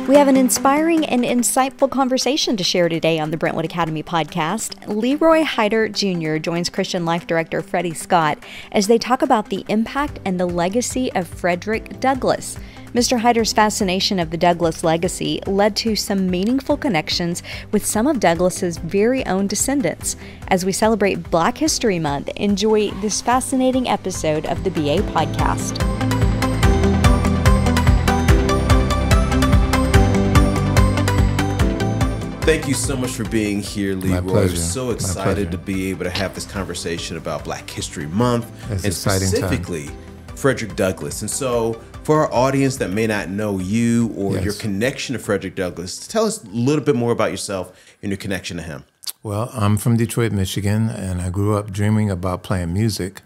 We have an inspiring and insightful conversation to share today on the Brentwood Academy podcast. Leroy Hyter Jr. joins Christian Life Director Freddie Scott as they talk about the impact and the legacy of Frederick Douglass. Mr. Hyter's fascination of the Douglass legacy led to some meaningful connections with some of Douglass's very own descendants. As we celebrate Black History Month, enjoy this fascinating episode of the BA podcast. Thank you so much for being here, Leroy. My pleasure. We're so excited to be able to have this conversation about Black History Month It's and specifically Frederick Douglass. And so for our audience that may not know you or your connection to Frederick Douglass, tell us a little bit more about yourself and your connection to him. Well, I'm from Detroit, Michigan, and I grew up dreaming about playing music.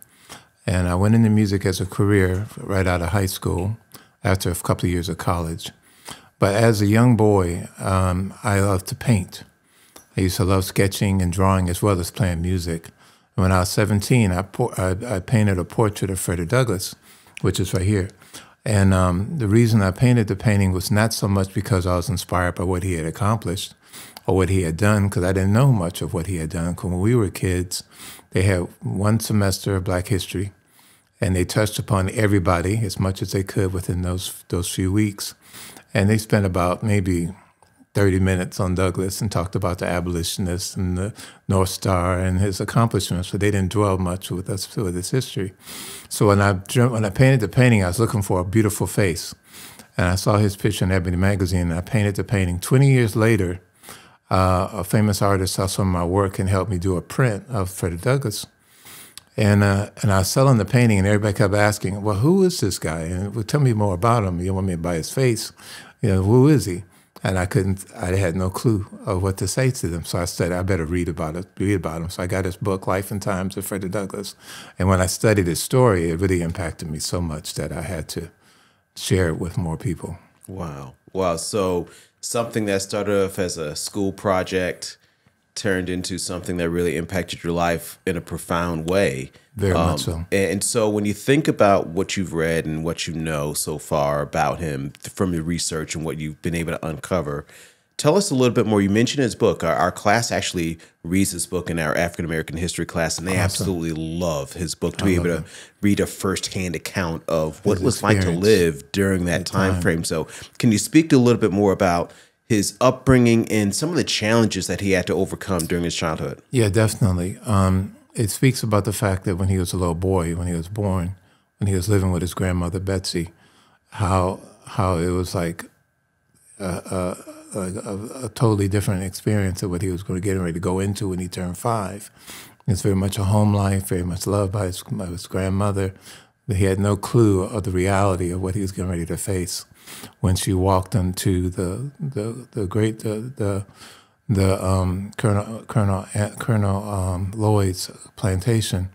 And I went into music as a career right out of high school after a couple of years of college. But as a young boy, I loved to paint. I used to love sketching and drawing as well as playing music. And when I was 17, I painted a portrait of Frederick Douglass, which is right here. And the reason I painted the painting was not so much because I was inspired by what he had accomplished or what he had done, because I didn't know much of what he had done. Because when we were kids, they had one semester of Black history, and they touched upon everybody as much as they could within those few weeks. And they spent about maybe 30 minutes on Douglass and talked about the abolitionists and the North Star and his accomplishments, but they didn't dwell much with us with his history. So when I painted the painting, I was looking for a beautiful face. And I saw his picture in Ebony magazine, and I painted the painting. 20 years later, a famous artist saw some of my work and helped me do a print of Frederick Douglass. And I was selling the painting, and everybody kept asking, well, who is this guy? And well, tell me more about him. You don't want me to buy his face. You know, who is he? And I had no clue of what to say to them. So I said, I better read about him. So I got his book, Life and Times of Frederick Douglass. And when I studied his story, it really impacted me so much that I had to share it with more people. Wow. So something that started off as a school project turned into something that really impacted your life in a profound way. Very much so. And so when you think about what you've read and what you know so far about him from your research and what you've been able to uncover, tell us a little bit more. You mentioned his book. Our class actually reads his book in our African American history class, and they absolutely love his book to be able to read a firsthand account of what it was like to live during that time frame. So can you speak a little bit more about his upbringing and some of the challenges that he had to overcome during his childhood? Yeah, definitely. It speaks about the fact that when he was a little boy, when he was born, when he was living with his grandmother, Betsy, how it was like a totally different experience of what he was getting ready to go into when he turned 5. It's very much a home life, very much loved by his grandmother. But he had no clue of the reality of what he was getting ready to face when she walked into the Colonel Lloyd's plantation,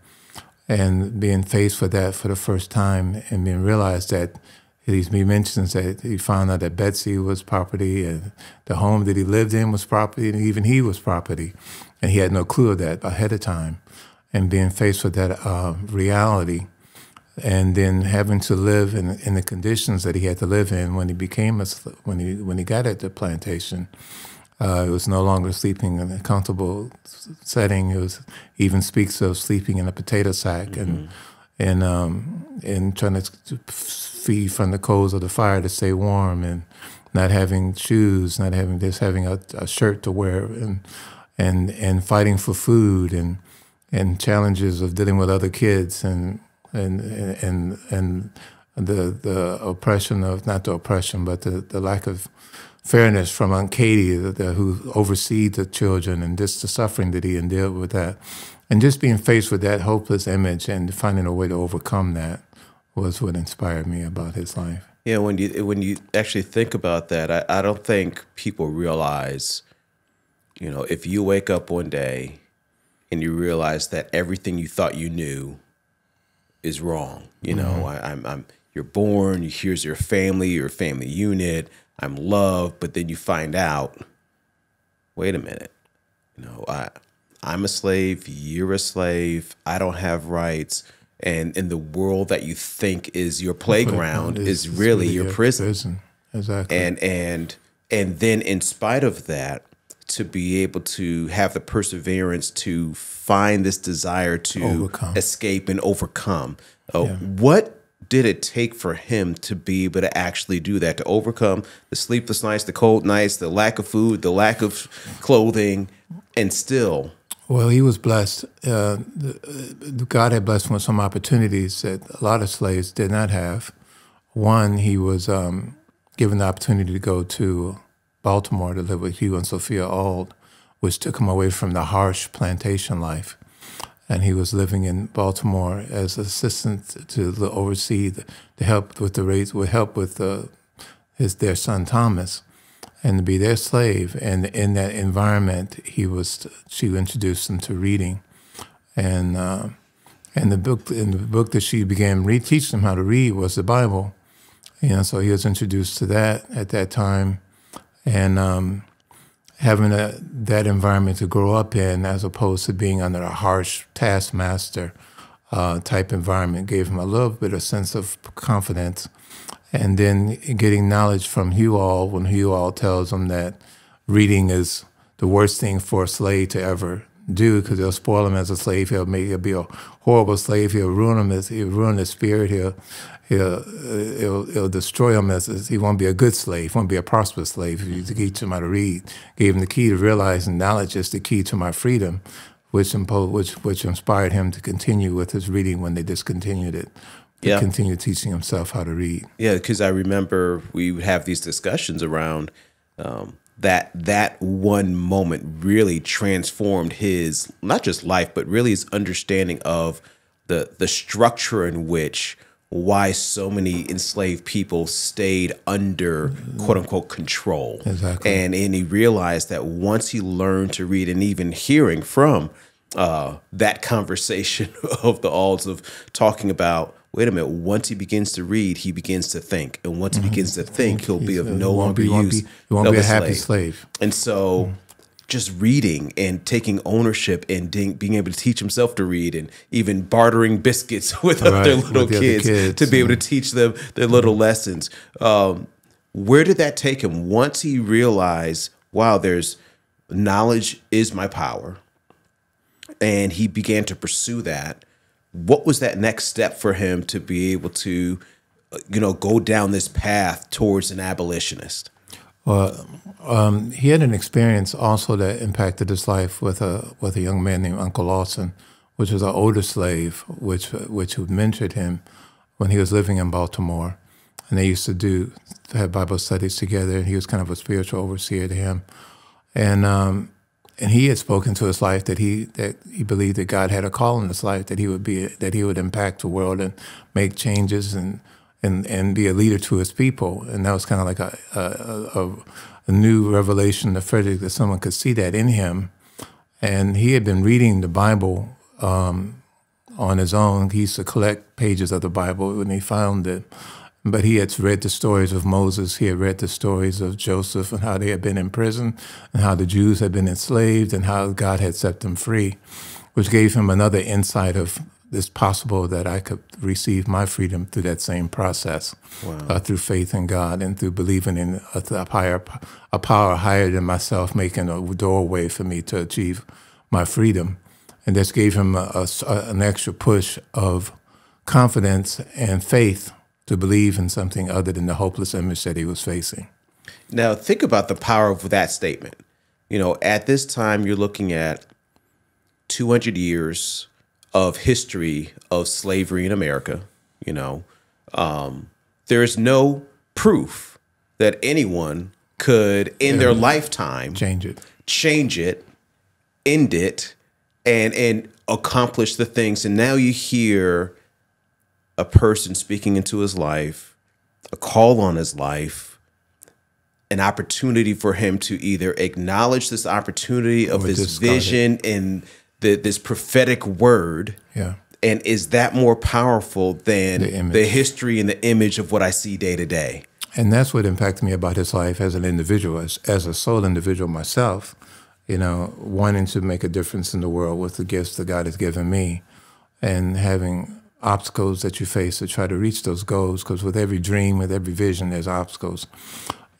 and being faced with that for the first time, and being realized that he mentions that he found out that Betsy was property, and the home that he lived in was property, and even he was property, and he had no clue of that ahead of time, and being faced with that reality. And then having to live in the conditions that he had to live in when he became when he got at the plantation, it was no longer sleeping in a comfortable setting. It was even speaks of sleeping in a potato sack and trying to feed from the coals of the fire to stay warm, and not having shoes, not having having a shirt to wear, and fighting for food, and challenges of dealing with other kids and the oppression of, not the oppression, but the lack of fairness from Aunt Katie, who oversees the children, and just the suffering that he endured with that. And just being faced with that hopeless image and finding a way to overcome that was what inspired me about his life. Yeah, when you actually think about that, I don't think people realize, if you wake up one day and you realize that everything you thought you knew is wrong. You're born, here's your family unit, I'm loved, but then you find out, wait a minute, I'm a slave, you're a slave, I don't have rights, and in the world that you think is your playground is really your prison. Exactly. And And then in spite of that, to be able to have the perseverance to find this desire to escape and overcome. What did it take for him to be able to actually do that, to overcome the sleepless nights, the cold nights, the lack of food, the lack of clothing, and still? Well, he was blessed. God had blessed him with some opportunities that a lot of slaves did not have. One, he was given the opportunity to go to Baltimore to live with Hugh and Sophia Auld, which took him away from the harsh plantation life. And he was living in Baltimore as assistant to oversee the help with the raise, with help with their son Thomas, and to be their slave. And in that environment, she introduced him to reading, and the book that she began teaching him how to read was the Bible. So he was introduced to that at that time, and having that environment to grow up in, as opposed to being under a harsh taskmaster type environment, gave him a little bit of sense of confidence. And then getting knowledge from Hugh Auld, when Hugh Auld tells him that reading is the worst thing for a slave to ever do, because it'll spoil him as a slave. He'll be a horrible slave. He'll ruin him. He'll ruin his spirit. It'll destroy him he won't be a good slave. He won't be a prosperous slave. If you teach him how to read, gave him the key to realizing knowledge is the key to my freedom, which inspired him to continue with his reading when they discontinued it. To continue teaching himself how to read. Yeah, because I remember we would have these discussions around that one moment really transformed his, not just life, but really his understanding of the structure in which why so many enslaved people stayed under quote unquote control. Exactly. And he realized that once he learned to read, and even hearing from that conversation of the Aulds of talking about, wait a minute, once he begins to read, he begins to think. And once he begins to think, he'll be of no longer use. He won't be a happy slave. And so just reading and taking ownership and being able to teach himself to read, and even bartering biscuits with other little kids to be able to teach them their little lessons. Where did that take him? Once he realized, wow, there's knowledge is my power, and he began to pursue that, what was that next step for him to be able to, go down this path towards an abolitionist? Well, he had an experience also that impacted his life with a young man named Uncle Lawson, which was an older slave, which mentored him when he was living in Baltimore, and they used to have Bible studies together. And he was kind of a spiritual overseer to him, and he had spoken to his life that he believed that God had a call in his life, that he would impact the world and make changes and be a leader to his people. And that was kind of like a new revelation to Frederick, that someone could see that in him. And he had been reading the Bible on his own. He used to collect pages of the Bible when he found it. But he had read the stories of Moses. He had read the stories of Joseph and how they had been in prison and how the Jews had been enslaved and how God had set them free, which gave him another insight of it's possible that I could receive my freedom through that same process, through faith in God and through believing in a power higher than myself, making a doorway for me to achieve my freedom. And this gave him an extra push of confidence and faith to believe in something other than the hopeless image that he was facing. Now, think about the power of that statement. At this time, you're looking at 200 years of history of slavery in America. There is no proof that anyone could, in their lifetime, change it, end it, and accomplish the things. And now you hear a person speaking into his life, a call on his life, an opportunity for him to either acknowledge this opportunity of this vision and this prophetic word. Yeah. And is that more powerful than the history and the image of what I see day to day? And that's what impacted me about his life as an individual, as a soul individual myself, wanting to make a difference in the world with the gifts that God has given me, and having obstacles that you face to try to reach those goals, because with every dream, with every vision, there's obstacles.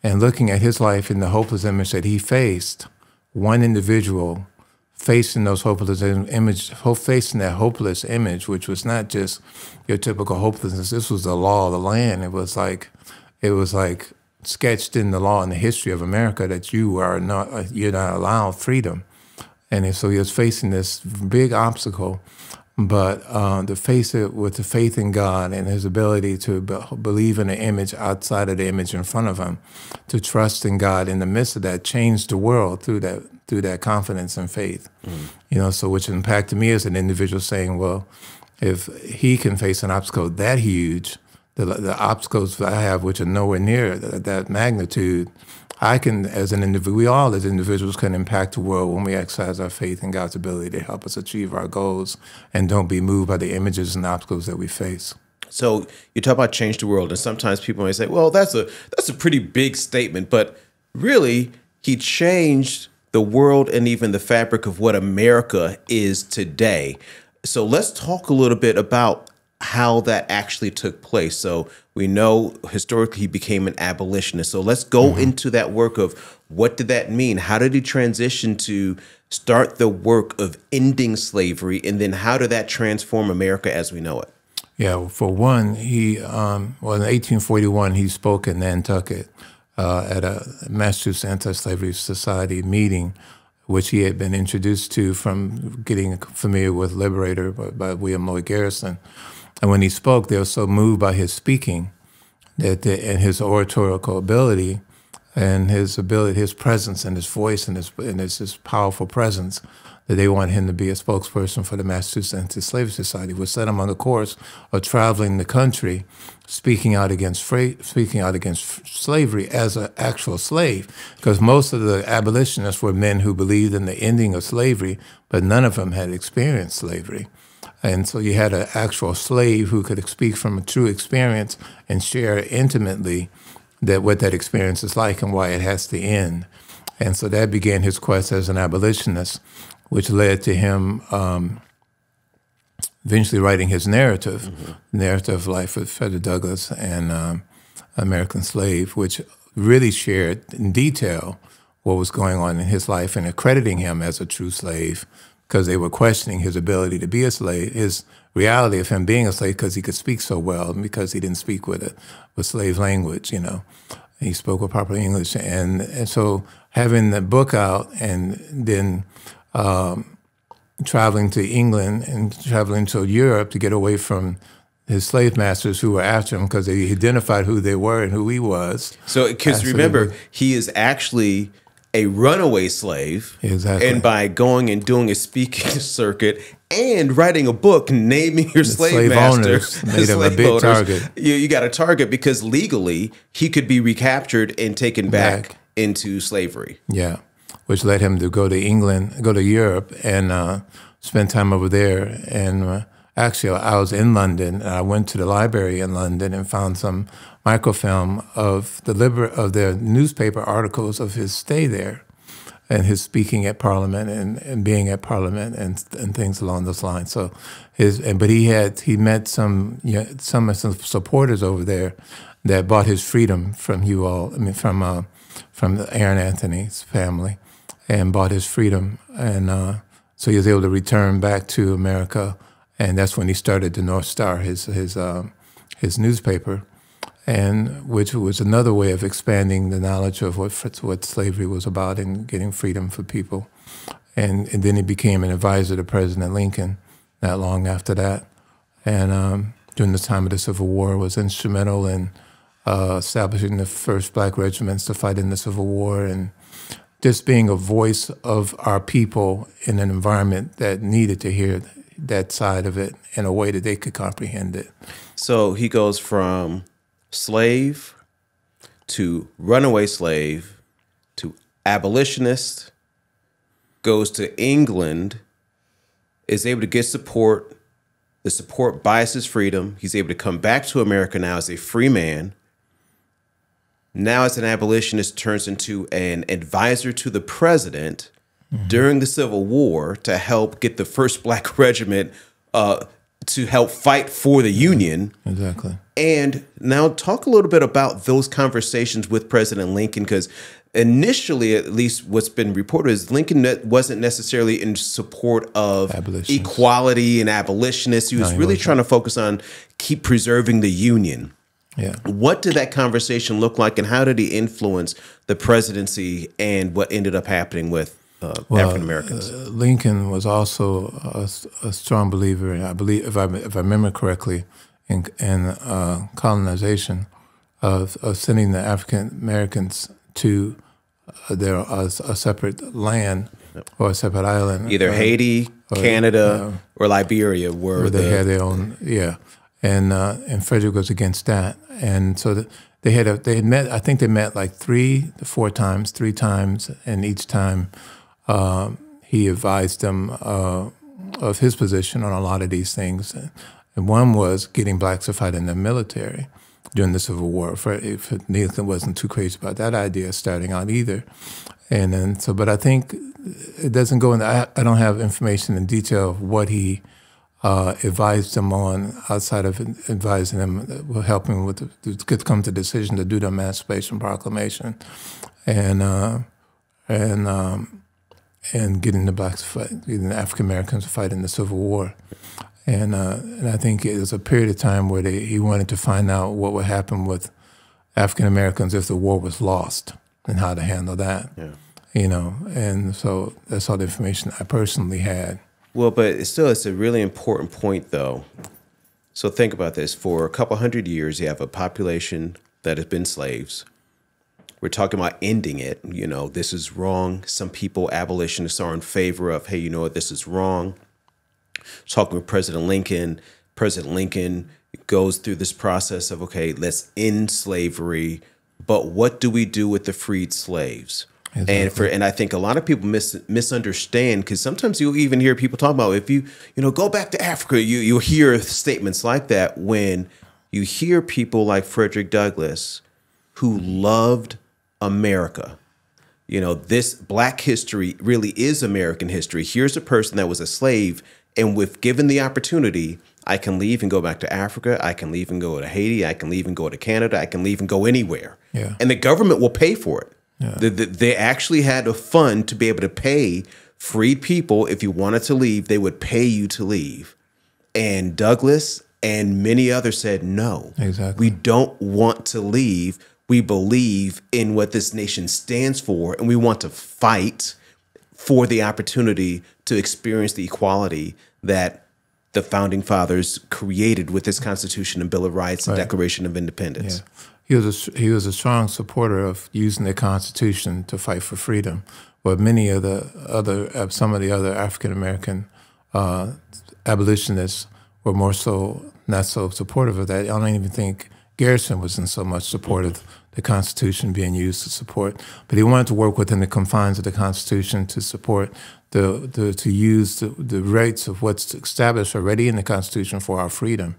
and looking at his life in the hopeless image that he faced, one individual facing those facing that hopeless image, which was not just your typical hopelessness. This was the law of the land. It was like sketched in the law and the history of America that you're not allowed freedom. And so he was facing this big obstacle, but to face it with the faith in God and his ability to believe in the image outside of the image in front of him, to trust in God in the midst of that, changed the world through that confidence and faith. So which impacted me as an individual, saying, well, if he can face an obstacle that huge, the obstacles I have, which are nowhere near that magnitude, I can, as an individual, we all as individuals can impact the world when we exercise our faith in God's ability to help us achieve our goals and don't be moved by the images and obstacles that we face. So you talk about change the world, and sometimes people may say, well, that's a pretty big statement, but really he changed the world and even the fabric of what America is today. So let's talk a little bit about how that actually took place. So we know historically he became an abolitionist. So let's go into that work of what did that mean? How did he transition to start the work of ending slavery? And then how did that transform America as we know it? Yeah, well, for one, in 1841, he spoke in Nantucket at a Massachusetts Anti-Slavery Society meeting, which he had been introduced to from getting familiar with Liberator by William Lloyd Garrison. And when he spoke, they were so moved by his speaking and his oratorical ability and his presence and his voice and his powerful presence, that they wanted him to be a spokesperson for the Massachusetts Anti-Slavery Society, which set him on the course of traveling the country, speaking out against slavery as an actual slave, because most of the abolitionists were men who believed in the ending of slavery, but none of them had experienced slavery. And so you had an actual slave who could speak from a true experience and share intimately what that experience is like and why it has to end. And so that began his quest as an abolitionist, which led to him eventually writing his narrative, Narrative Life of Frederick Douglass and American Slave, which really shared in detail what was going on in his life and accrediting him as a true slave, because they were questioning his ability to be a slave, his reality of him being a slave, because he could speak so well and because he didn't speak with slave language, He spoke with proper English. And so having the book out and then traveling to England and traveling to Europe to get away from his slave masters who were after him because they identified who they were and who he was. So, because remember, he is actually a runaway slave. Exactly. And by going and doing a speaking circuit and writing a book naming your slave masters, made him a big target. You got a target because legally he could be recaptured and taken back into slavery. Yeah, which led him to go to Europe and spend time over there. And actually, I was in London. And I went to the library in London and found some microfilm of their newspaper articles of his stay there and his speaking at Parliament and being at Parliament and things along those lines. So but he met some supporters over there that bought his freedom from from Aaron Anthony's family, and bought his freedom, and so he was able to return back to America, and that's when he started the North Star, his newspaper, and which was another way of expanding the knowledge of what slavery was about and getting freedom for people. And then he became an advisor to President Lincoln not long after that. And during the time of the Civil War was instrumental in establishing the first black regiments to fight in the Civil War, and just being a voice of our people in an environment that needed to hear that side of it in a way that they could comprehend it. So he goes from slave to runaway slave to abolitionist, goes to England, is able to get support. The support buys his freedom. He's able to come back to America now as a free man. Now as an abolitionist, turns into an advisor to the president during the Civil War to help get the first black regiment to help fight for the Union. Exactly. And now talk a little bit about those conversations with President Lincoln, because initially, at least what's been reported, is Lincoln wasn't necessarily in support of equality and abolitionists. He was really trying to focus on keep preserving the Union. Yeah. What did that conversation look like, and how did he influence the presidency and what ended up happening with African Americans? Lincoln was also a strong believer, and I believe, if I remember correctly, in colonization of sending the African Americans to a separate land or a separate island, either Haiti, Canada, or Liberia, where they had their own. Yeah, and Frederick was against that, and so they had met. I think they met like 3 to 4 times, 3 times, and each time he advised them of his position on a lot of these things. And one was getting blacks to fight in the military during the Civil War. Lincoln wasn't too crazy about that idea starting out either. And then but I think it doesn't go into, I don't have information in detail of what he advised them on outside of advising them, helping with to come to the decision to do the Emancipation Proclamation and getting the blacks to fight, getting the African Americans to fight in the Civil War. And I think it was a period of time where he wanted to find out what would happen with African Americans if the war was lost and how to handle that. Yeah. You know, and so that's all the information I personally had. Well, but it's a really important point, though. So think about this. For a couple hundred years, you have a population that has been slaves. We're talking about ending it. You know, this is wrong. Some people, abolitionists, are in favor of, hey, you know what, this is wrong. Talking with President Lincoln goes through this process of, okay, let's end slavery, but what do we do with the freed slaves? Exactly. And I think a lot of people misunderstand, because sometimes you'll even hear people talk about, if you go back to Africa, you'll hear statements like that when you hear people like Frederick Douglass, who loved America. You know, this Black history really is American history. Here's a person that was a slave, and if given the opportunity, I can leave and go back to Africa. I can leave and go to Haiti. I can leave and go to Canada. I can leave and go anywhere. Yeah. And the government will pay for it. Yeah. They actually had a fund to be able to pay freed people. If you wanted to leave, they would pay you to leave. And Douglass and many others said, no, exactly. We don't want to leave. We believe in what this nation stands for, and we want to fight for the opportunity to experience the equality that the Founding Fathers created with this Constitution and Bill of Rights and Declaration of Independence. Yeah. He was a strong supporter of using the Constitution to fight for freedom, but many of some of the other African American abolitionists were not so supportive of that. I don't even think Garrison wasn't so much supportive of the Constitution being used to support, but he wanted to work within the confines of the Constitution to support to use the rights of what's established already in the Constitution for our freedom,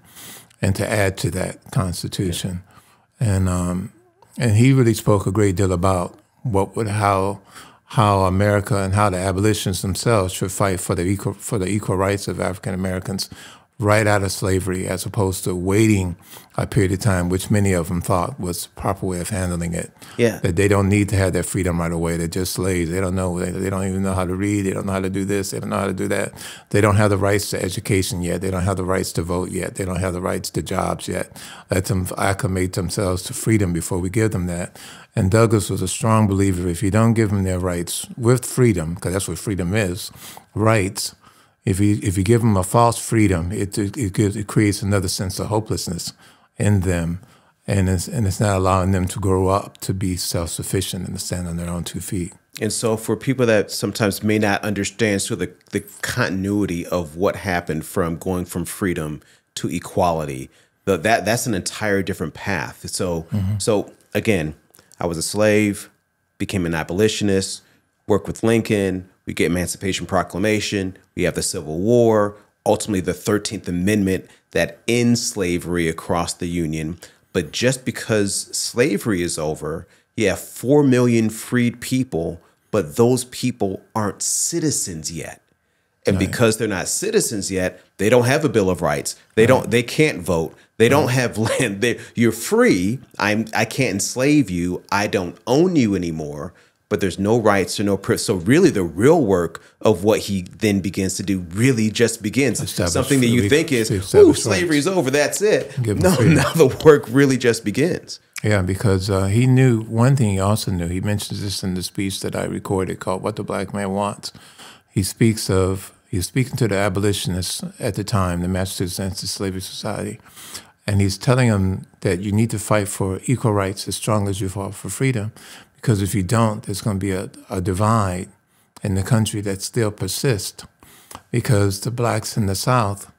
and to add to that Constitution. Yeah. And he really spoke a great deal about how America and how the abolitionists themselves should fight for the equal rights of African Americans right out of slavery, as opposed to waiting a period of time, which many of them thought was the proper way of handling it. Yeah. That they don't need to have their freedom right away. They're just slaves. They don't know. They don't even know how to read. They don't know how to do this. They don't know how to do that. They don't have the rights to education yet. They don't have the rights to vote yet. They don't have the rights to jobs yet. Let them acclimate themselves to freedom before we give them that. And Douglass was a strong believer, if you don't give them their rights with freedom, because that's what freedom is, rights. If you give them a false freedom, it creates another sense of hopelessness in them, and it's not allowing them to grow up to be self-sufficient and to stand on their own 2 feet. And so for people that sometimes may not understand the continuity of what happened from going from freedom to equality, that's an entire different path. So so again, I was a slave, became an abolitionist, worked with Lincoln. We get Emancipation Proclamation. We have the Civil War, ultimately the 13th Amendment that ends slavery across the Union. But just because slavery is over, you have 4 million freed people, but those people aren't citizens yet. And because they're not citizens yet, they don't have a Bill of Rights. They can't vote. They don't have land. You're free. I can't enslave you. I don't own you anymore. But there's no rights or no so really the real work of what he then begins to do really just begins. Something that you think is, ooh, slavery's over, that's it. No, now the work really just begins. Yeah, because he knew one thing. He also knew. He mentions this in the speech that I recorded called "What the Black Man Wants." He speaks speaking to the abolitionists at the time, the Massachusetts Anti-Slavery Society, and he's telling them that you need to fight for equal rights as strong as you fought for freedom, because if you don't, there's going to be a divide in the country that still persists, because the blacks in the South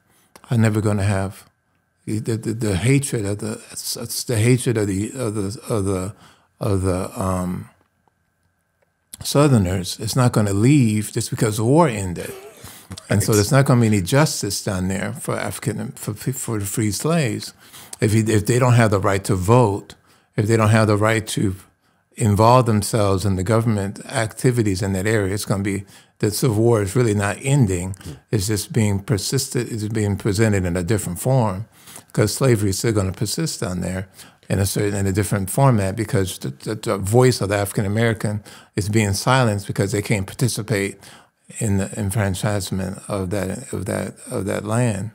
are never going to have the hatred of the Southerners. It's not going to leave just because the war ended. And so there's not going to be any justice down there for for the free slaves. If they don't have the right to vote, if they don't have the right to involve themselves in the government activities in that area, it's going to be, the Civil War is really not ending. It's just being it's being presented in a different form, because slavery is still going to persist down there in a different format, because the voice of the African American is being silenced because they can't participate in the enfranchisement of that land.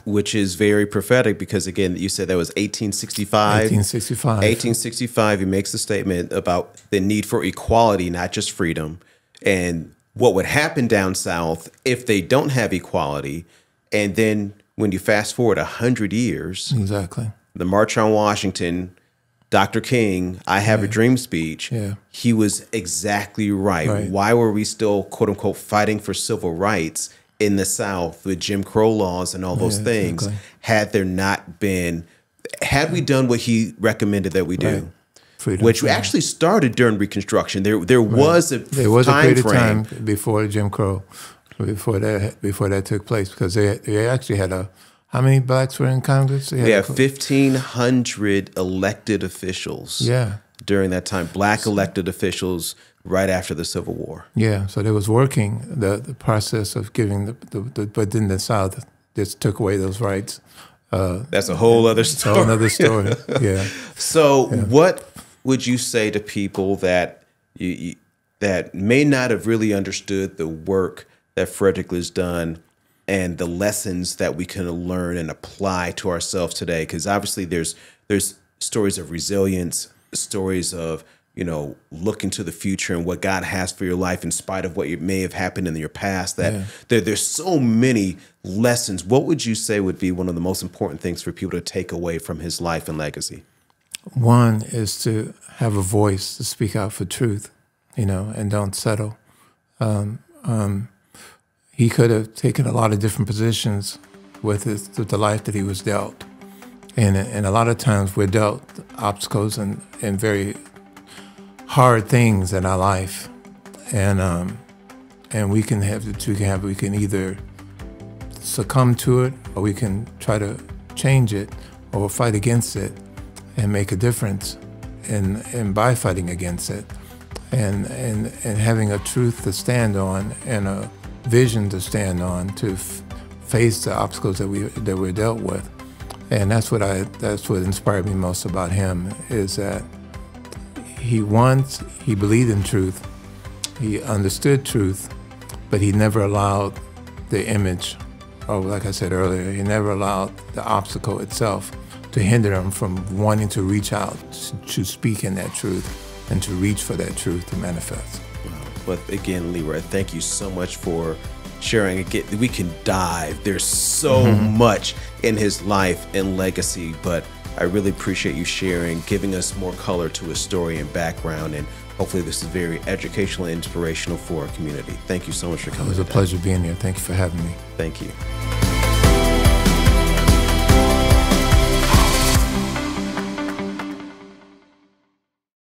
Which is very prophetic, because again, you said that was 1865. 1865. 1865, he makes the statement about the need for equality, not just freedom, and what would happen down south if they don't have equality. And then when you fast forward 100 years, exactly, the March on Washington, Dr. King, I Have a Dream speech, he was exactly right. Why were we still, quote unquote, fighting for civil rights in the South with Jim Crow laws and all those things, had we done what he recommended that we do, which actually started during Reconstruction. There was a period of time before Jim Crow, before that took place, because they actually had how many blacks were in Congress? They had 1,500 elected officials. Yeah. During that time, black elected officials, right after the Civil War. Yeah, so they was working the process of giving but then the South just took away those rights. That's a whole other story. A whole other story. Yeah. So, what would you say to people that that may not have really understood the work that Frederick has done and the lessons that we can learn and apply to ourselves today? Because obviously, there's stories of resilience, stories of looking to the future and what God has for your life in spite of what may have happened in your past, there's so many lessons. What would you say would be one of the most important things for people to take away from his life and legacy? One is to have a voice to speak out for truth, and don't settle. He could have taken a lot of different positions with the life that he was dealt. And a lot of times we're dealt obstacles and very hard things in our life, and we can either succumb to it, or we can try to change it or fight against it and make a difference, and by fighting against it and having a truth to stand on and a vision to stand on to face the obstacles that we're dealt with. And that's what inspired me most about him, is that he believed in truth, he understood truth, but he never allowed the image, or like I said earlier, he never allowed the obstacle itself to hinder him from wanting to reach out to speak in that truth and to reach for that truth to manifest. But again, Leroy, thank you so much for sharing. Again, we can dive. There's so much in his life and legacy, but I really appreciate you sharing, giving us more color to his story and background, and hopefully this is very educational and inspirational for our community. Thank you so much for coming. It was a pleasure being here. Thank you for having me. Thank you.